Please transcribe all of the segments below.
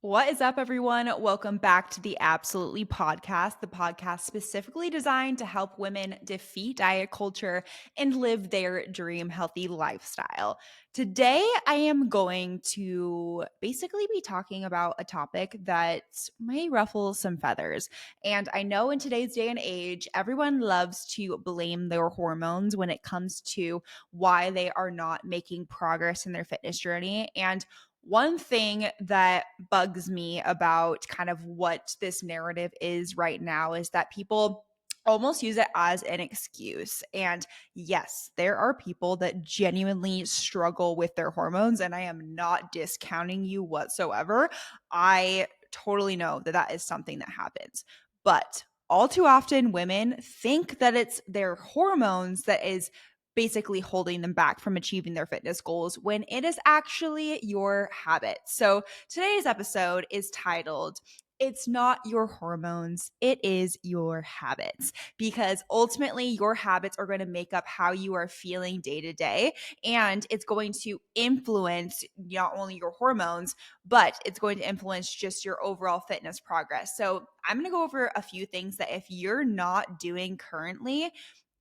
What is up, everyone? Welcome back to the Absolutely Podcast, the podcast specifically designed to help women defeat diet culture and live their dream healthy lifestyle. Today, I am going to basically be talking about a topic that may ruffle some feathers. And I know in today's day and age, everyone loves to blame their hormones when it comes to why they are not making progress in their fitness journey. And one thing that bugs me about kind of what this narrative is right now is that people almost use it as an excuse. And yes, there are people that genuinely struggle with their hormones, and I am not discounting you whatsoever. I totally know that that is something that happens. But all too often, women think that it's their hormones that is basically holding them back from achieving their fitness goals when it is actually your habits. So today's episode is titled it's not your hormones, it is your habits. Because ultimately, your habits are going to make up how you are feeling day to day. And it's going to influence not only your hormones, but it's going to influence just your overall fitness progress. So, I'm going to go over a few things that if you're not doing currently,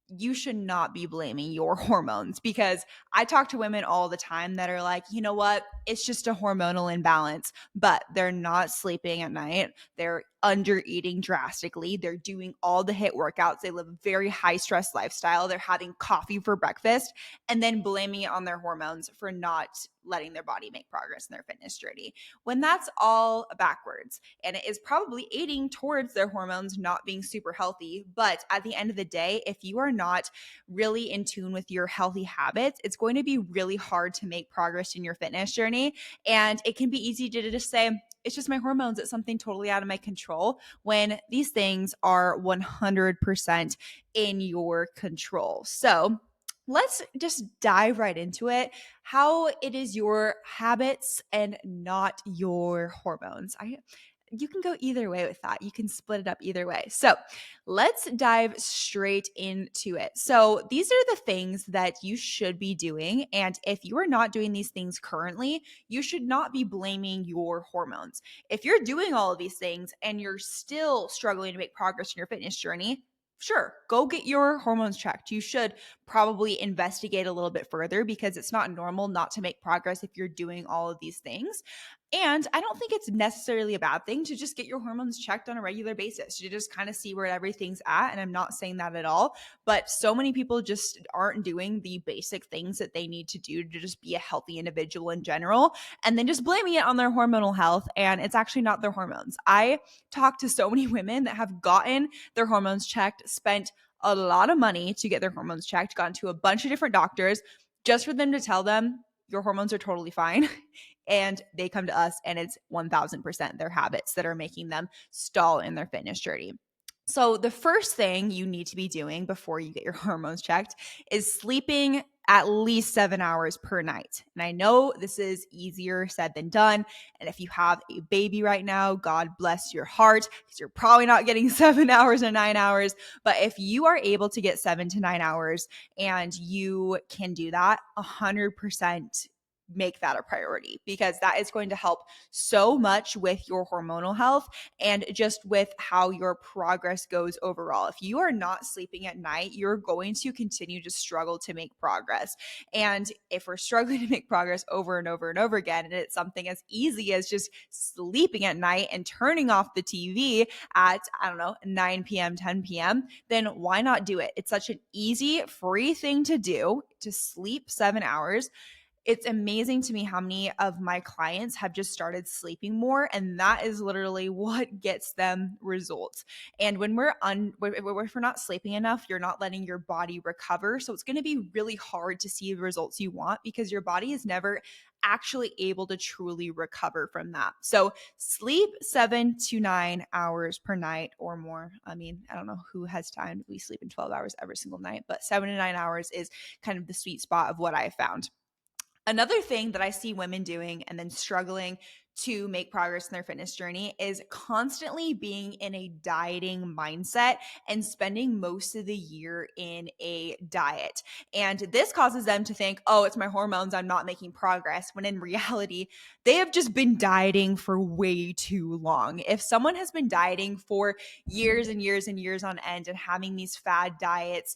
you should not be blaming your hormones because I talk to women all the time that are like, you know what? It's just a hormonal imbalance, but they're not sleeping at night. They're under eating drastically. They're doing all the HIIT workouts. They live a very high stress lifestyle. They're having coffee for breakfast and then blaming it on their hormones for not letting their body make progress in their fitness journey when that's all backwards. And it is probably aiding towards their hormones not being super healthy. But at the end of the day, if you are not really in tune with your healthy habits, it's going to be really hard to make progress in your fitness journey. And it can be easy to just say, it's just my hormones. It's something totally out of my control when these things are 100% in your control. So, let's just dive right into it. How it is your habits and not your hormones. You can go either way with that. You can split it up either way. So, let's dive straight into it. So, these are the things that you should be doing. And if you are not doing these things currently, you should not be blaming your hormones. If you're doing all of these things and you're still struggling to make progress in your fitness journey, sure, go get your hormones checked. You should probably investigate a little bit further because it's not normal not to make progress if you're doing all of these things. And I don't think it's necessarily a bad thing to just get your hormones checked on a regular basis to just kind of see where everything's at. And I'm not saying that at all, but so many people just aren't doing the basic things that they need to do to just be a healthy individual in general, and then just blaming it on their hormonal health. And it's actually not their hormones. I talk to so many women that have gotten their hormones checked, spent a lot of money to get their hormones checked, gone to a bunch of different doctors just for them to tell them your hormones are totally fine. And they come to us and it's 1000% their habits that are making them stall in their fitness journey. So, the first thing you need to be doing before you get your hormones checked is sleeping at least 7 hours per night. And I know this is easier said than done. And if you have a baby right now, God bless your heart, because you're probably not getting 7 hours or 9 hours. But if you are able to get 7 to 9 hours and you can do that, 100% make that a priority because that is going to help so much with your hormonal health and just with how your progress goes overall. If you are not sleeping at night, you're going to continue to struggle to make progress. And if we're struggling to make progress over and over and over again, and it's something as easy as just sleeping at night and turning off the TV at, I don't know, 9 p.m., 10 p.m., then why not do it? It's such an easy, free thing to do to sleep 7 hours. It's amazing to me how many of my clients have just started sleeping more, and that is literally what gets them results. And when if we're not sleeping enough, you're not letting your body recover. So it's going to be really hard to see the results you want because your body is never actually able to truly recover from that. So sleep 7 to 9 hours per night or more. I mean, I don't know who has time. We sleep in 12 hours every single night, but 7 to 9 hours is kind of the sweet spot of what I found. Another thing that I see women doing and then struggling to make progress in their fitness journey is constantly being in a dieting mindset and spending most of the year in a diet. And this causes them to think, oh, it's my hormones, I'm not making progress. When in reality, they have just been dieting for way too long. If someone has been dieting for years and years and years on end and having these fad diets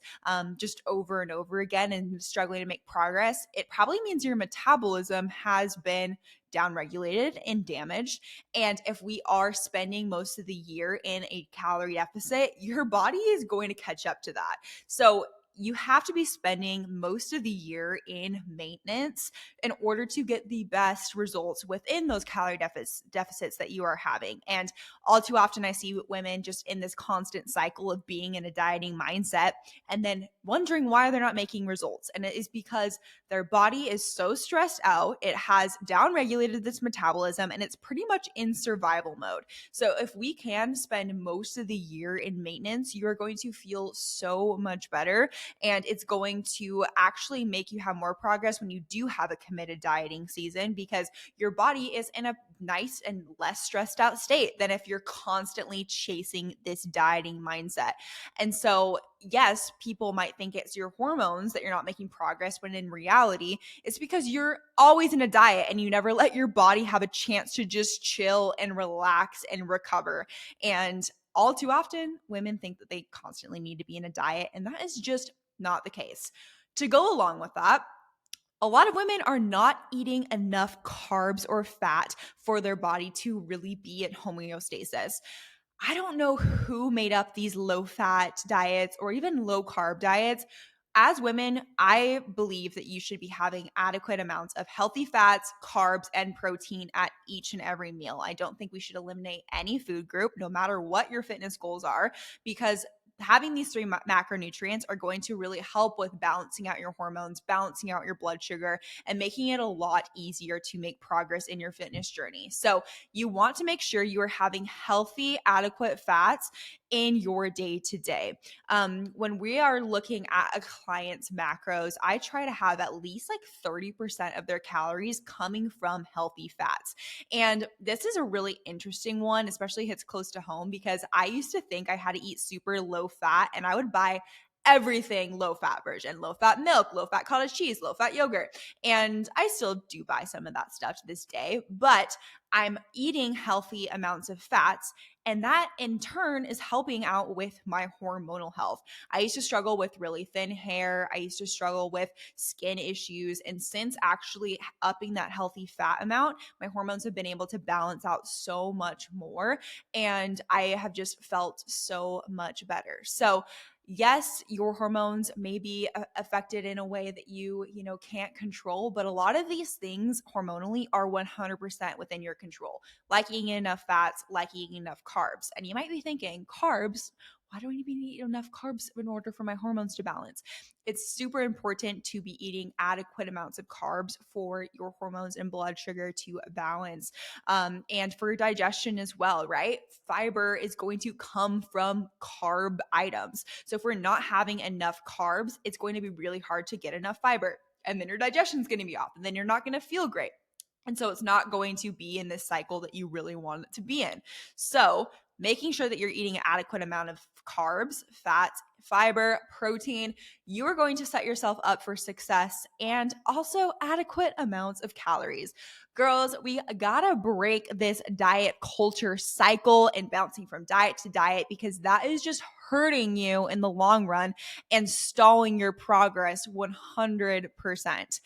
just over and over again and struggling to make progress, it probably means your metabolism has been downregulated and damaged. And if we are spending most of the year in a calorie deficit, your body is going to catch up to that. So you have to be spending most of the year in maintenance in order to get the best results within those calorie deficits that you are having. And all too often, I see women just in this constant cycle of being in a dieting mindset and then wondering why they're not making results. And it is because their body is so stressed out, it has downregulated this metabolism, and it's pretty much in survival mode. So if we can spend most of the year in maintenance, you're going to feel so much better, and it's going to actually make you have more progress when you do have a committed dieting season, because your body is in a nice and less stressed out state than if you're constantly chasing this dieting mindset. And so, yes, people might think it's your hormones that you're not making progress, when in reality, it's because you're always in a diet and you never let your body have a chance to just chill and relax and recover. And all too often, women think that they constantly need to be in a diet, and that is just not the case. To go along with that, a lot of women are not eating enough carbs or fat for their body to really be in homeostasis. I don't know who made up these low fat diets or even low carb diets. As women, I believe that you should be having adequate amounts of healthy fats, carbs, and protein at each and every meal. I don't think we should eliminate any food group, no matter what your fitness goals are, because having these three macronutrients are going to really help with balancing out your hormones, balancing out your blood sugar, and making it a lot easier to make progress in your fitness journey. So you want to make sure you are having healthy, adequate fats in your day to day. When we are looking at a client's macros, I try to have at least like 30% of their calories coming from healthy fats. And this is a really interesting one, especially if it's close to home, because I used to think I had to eat super low fat, and I would buy everything low fat version, low fat milk, low fat cottage cheese, low fat yogurt. And I still do buy some of that stuff to this day, but I'm eating healthy amounts of fats. And that in turn is helping out with my hormonal health. I used to struggle with really thin hair. I used to struggle with skin issues. And since actually upping that healthy fat amount, my hormones have been able to balance out so much more. And I have just felt so much better. So, yes, your hormones may be affected in a way that you can't control, but a lot of these things hormonally are 100% within your control. Like eating enough fats, like eating enough carbs. And you might be thinking, carbs, why do I need to eat enough carbs in order for my hormones to balance? It's super important to be eating adequate amounts of carbs for your hormones and blood sugar to balance, and for digestion as well, right? Fiber is going to come from carb items. So if we're not having enough carbs, it's going to be really hard to get enough fiber. And then your digestion is going to be off, and then you're not going to feel great. And so it's not going to be in this cycle that you really want it to be in. So making sure that you're eating an adequate amount of carbs, fats, fiber, protein, you are going to set yourself up for success, and also adequate amounts of calories. Girls, we gotta break this diet culture cycle and bouncing from diet to diet, because that is just hurting you in the long run and stalling your progress 100%.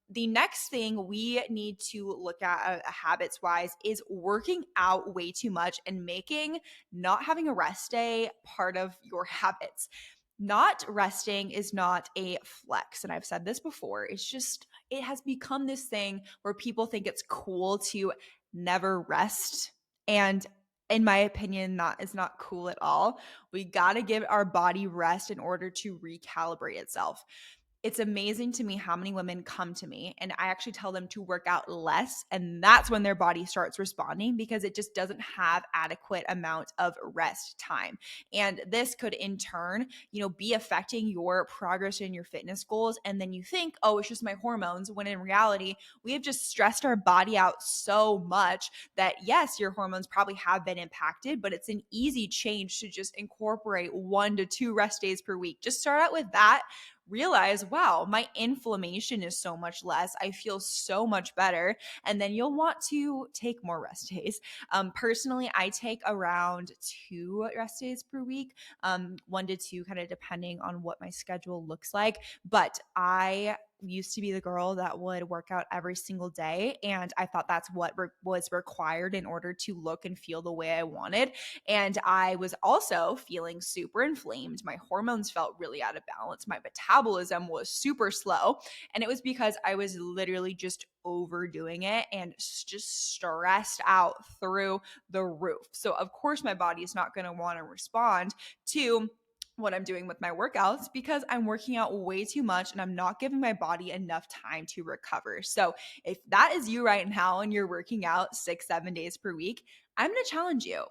The next thing we need to look at habits wise is working out way too much and making not having a rest day part of your habits. Not resting is not a flex. And I've said this before. It's just, it has become this thing where people think it's cool to never rest. And in my opinion, that is not cool at all. We got to give our body rest in order to recalibrate itself. It's amazing to me how many women come to me and I actually tell them to work out less, and that's when their body starts responding because it just doesn't have adequate amount of rest time. And this could in turn, be affecting your progress in your fitness goals, and then you think, "Oh, it's just my hormones," when in reality, we have just stressed our body out so much that yes, your hormones probably have been impacted, but it's an easy change to just incorporate 1 to 2 rest days per week. Just start out with that, realize, wow, my inflammation is so much less. I feel so much better. And then you'll want to take more rest days. Personally, I take around 2 rest days per week, 1 to 2, kind of depending on what my schedule looks like. But I used to be the girl that would work out every single day. And I thought that's what was required in order to look and feel the way I wanted. And I was also feeling super inflamed. My hormones felt really out of balance. My metabolism was super slow. And it was because I was literally just overdoing it and just stressed out through the roof. So, of course, my body is not going to want to respond to what I'm doing with my workouts because I'm working out way too much and I'm not giving my body enough time to recover. So, if that is you right now and you're working out 6, 7 days per week, I'm going to challenge you.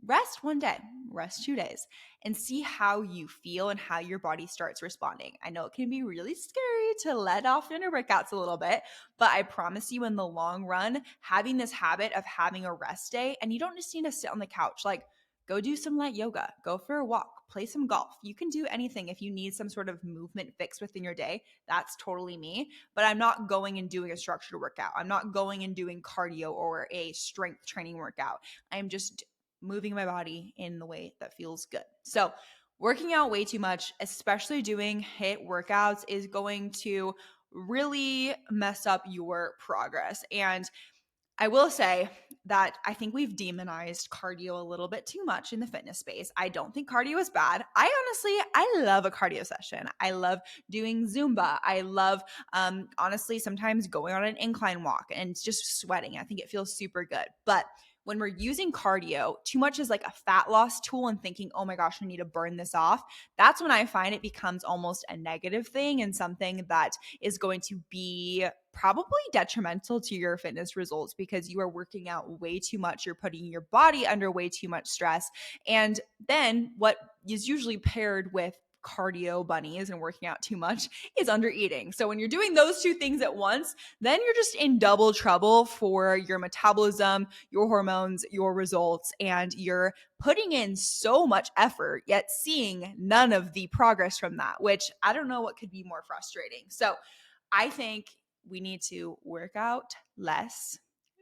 Rest 1 day, rest 2 days, and see how you feel and how your body starts responding. I know it can be really scary to let off in your workouts a little bit, but I promise you in the long run, having this habit of having a rest day, and you don't just need to sit on the couch, like go do some light yoga, go for a walk, play some golf. You can do anything if you need some sort of movement fix within your day. That's totally me, but I'm not going and doing a structured workout. I'm not going and doing cardio or a strength training workout. I'm just moving my body in the way that feels good. So, working out way too much, especially doing HIIT workouts, is going to really mess up your progress. And I will say that I think we've demonized cardio a little bit too much in the fitness space. I don't think cardio is bad. I love a cardio session. I love doing Zumba. I love, honestly, sometimes going on an incline walk and just sweating. I think it feels super good. But when we're using cardio too much as like a fat loss tool and thinking, oh my gosh, I need to burn this off, that's when I find it becomes almost a negative thing and something that is going to be probably detrimental to your fitness results because you are working out way too much. You're putting your body under way too much stress. And then what is usually paired with cardio bunnies and working out too much is under eating. So when you're doing those two things at once, then you're just in double trouble for your metabolism, your hormones, your results, and you're putting in so much effort yet seeing none of the progress from that, which I don't know what could be more frustrating. So I think we need to work out less.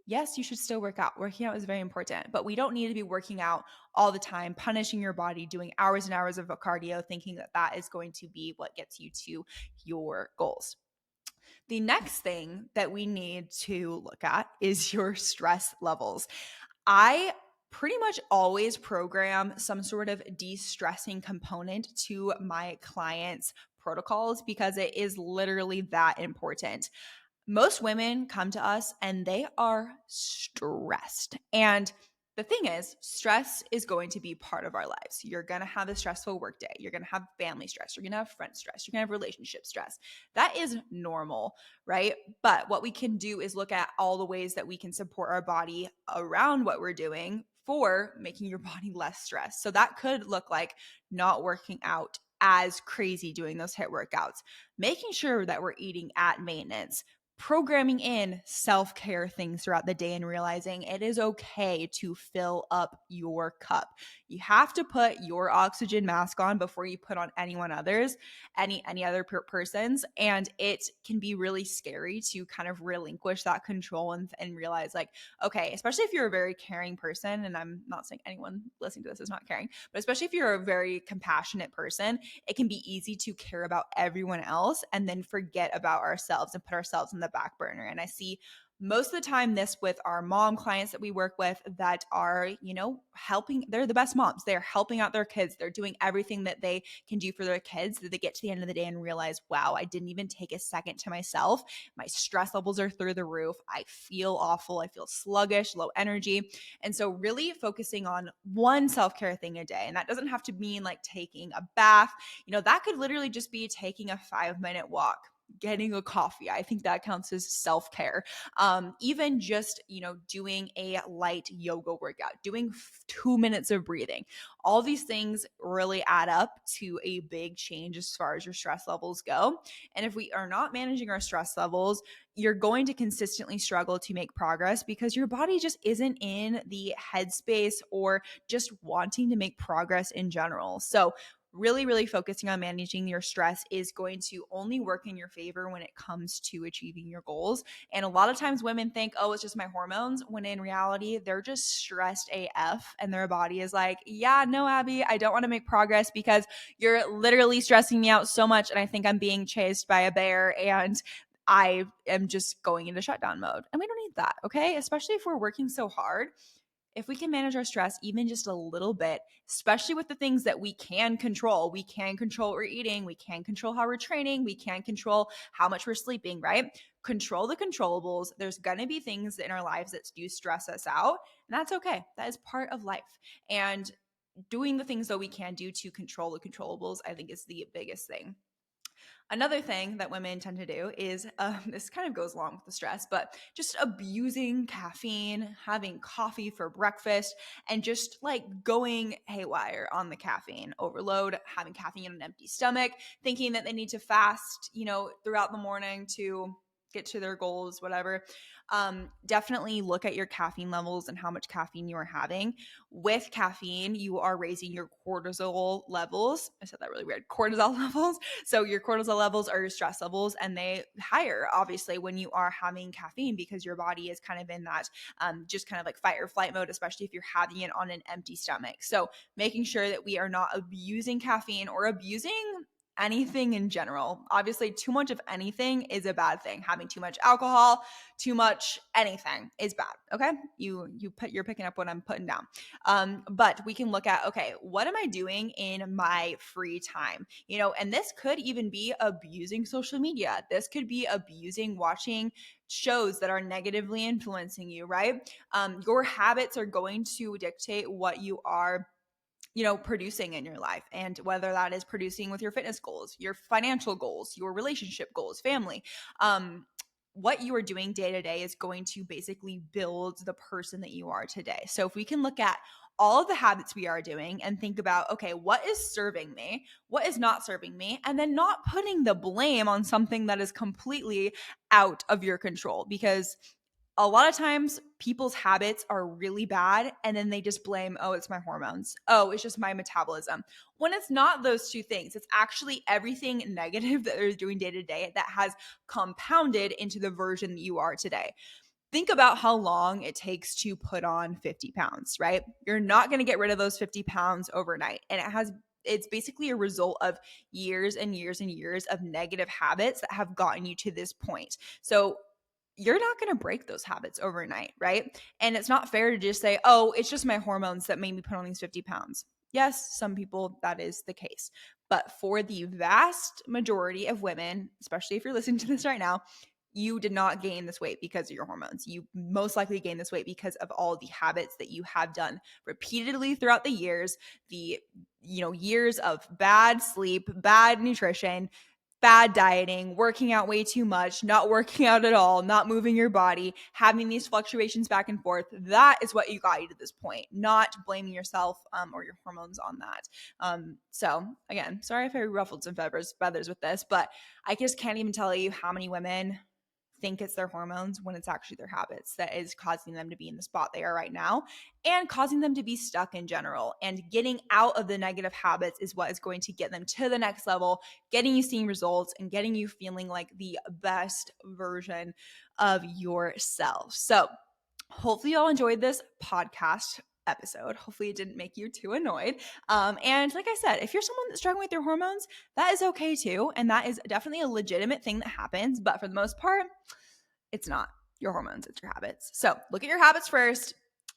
Yes, you should still work out. Working out is very important, but we don't need to be working out all the time, punishing your body, doing hours and hours of cardio, thinking that that is going to be what gets you to your goals. The next thing that we need to look at is your stress levels. I pretty much always program some sort of de-stressing component to my clients' protocols because it is literally that important. Most women come to us and they are stressed. And the thing is, stress is going to be part of our lives. You're going to have a stressful workday. You're going to have family stress. You're going to have friend stress. You're going to have relationship stress. That is normal, right? But what we can do is look at all the ways that we can support our body around what we're doing for making your body less stressed. So that could look like not working out as crazy doing those HIIT workouts, making sure that we're eating at maintenance, programming in self-care things throughout the day and realizing it is okay to fill up your cup. You have to put your oxygen mask on before you put on anyone others, any other person's, and it can be really scary to kind of relinquish that control and realize like, okay, especially if you're a very caring person, and I'm not saying anyone listening to this is not caring, but especially if you're a very compassionate person, it can be easy to care about everyone else and then forget about ourselves and put ourselves in the back burner. And I see most of the time this with our mom clients that we work with that are, helping, they're the best moms. They're helping out their kids. They're doing everything that they can do for their kids, that they get to the end of the day and realize, wow, I didn't even take a second to myself. My stress levels are through the roof. I feel awful. I feel sluggish, low energy. And so really focusing on one self-care thing a day. And that doesn't have to mean like taking a bath. That could literally just be taking a 5-minute walk, getting a coffee. I think that counts as self-care. Even just, doing a light yoga workout, doing 2 minutes of breathing. All these things really add up to a big change as far as your stress levels go. And if we are not managing our stress levels, you're going to consistently struggle to make progress because your body just isn't in the headspace or just wanting to make progress in general. So really, really focusing on managing your stress is going to only work in your favor when it comes to achieving your goals. And a lot of times women think, oh, it's just my hormones, when in reality, they're just stressed AF and their body is like, yeah, no, Abbie, I don't want to make progress because you're literally stressing me out so much. And I think I'm being chased by a bear and I am just going into shutdown mode. And we don't need that, okay? Especially if we're working so hard. If we can manage our stress even just a little bit, especially with the things that we can control what we're eating, we can control how we're training, we can control how much we're sleeping, right? Control the controllables. There's going to be things in our lives that do stress us out, and that's okay. That is part of life. And doing the things that we can do to control the controllables, I think is the biggest thing. Another thing that women tend to do is this kind of goes along with the stress, but just abusing caffeine, having coffee for breakfast, and just like going haywire on the caffeine overload, having caffeine on an empty stomach, thinking that they need to fast, throughout the morning to get to their goals, whatever. Definitely look at your caffeine levels and how much caffeine you are having. With caffeine, you are raising your cortisol levels. I said that really weird. Cortisol levels. So your cortisol levels are your stress levels, and they higher obviously when you are having caffeine because your body is kind of in that just kind of like fight or flight mode, especially if you're having it on an empty stomach. So making sure that we are not abusing caffeine or abusing anything in general. Obviously, too much of anything is a bad thing. Having too much alcohol, too much anything is bad. Okay, you're picking up what I'm putting down. But we can look at, okay, what am I doing in my free time? And this could even be abusing social media. This could be abusing watching shows that are negatively influencing you, right? Your habits are going to dictate what you are producing in your life, and whether that is producing with your fitness goals, your financial goals, your relationship goals, family. What you are doing day to day is going to basically build the person that you are today. So if we can look at all of the habits we are doing and think about, okay, what is serving me? What is not serving me? And then not putting the blame on something that is completely out of your control, because a lot of times people's habits are really bad and then they just blame, oh, it's my hormones. Oh, it's just my metabolism. When it's not those two things, it's actually everything negative that they're doing day to day that has compounded into the version that you are today. Think about how long it takes to put on 50 pounds, right? You're not going to get rid of those 50 pounds overnight. And it's basically a result of years and years and years of negative habits that have gotten you to this point. So you're not going to break those habits overnight, right? And it's not fair to just say, oh, it's just my hormones that made me put on these 50 pounds. Yes, some people, that is the case. But for the vast majority of women, especially if you're listening to this right now, you did not gain this weight because of your hormones. You most likely gained this weight because of all the habits that you have done repeatedly throughout the years, the years of bad sleep, bad nutrition, bad dieting, working out way too much, not working out at all, not moving your body, having these fluctuations back and forth. That is what you got you to this point, not blaming yourself or your hormones on that. So again, sorry if I ruffled some feathers with this, but I just can't even tell you how many women think it's their hormones when it's actually their habits that is causing them to be in the spot they are right now and causing them to be stuck in general. And getting out of the negative habits is what is going to get them to the next level, getting you seeing results and getting you feeling like the best version of yourself. So hopefully y'all enjoyed this podcast episode. Hopefully it didn't make you too annoyed. And like I said, if you're someone that's struggling with your hormones, that is okay too. And that is definitely a legitimate thing that happens. But for the most part, it's not. Your hormones, it's your habits. So look at your habits first.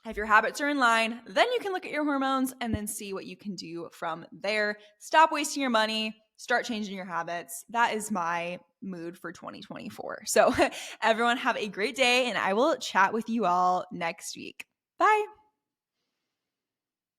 If your habits are in line, then you can look at your hormones and then see what you can do from there. Stop wasting your money, start changing your habits. That is my mood for 2024. So everyone have a great day, and I will chat with you all next week. Bye.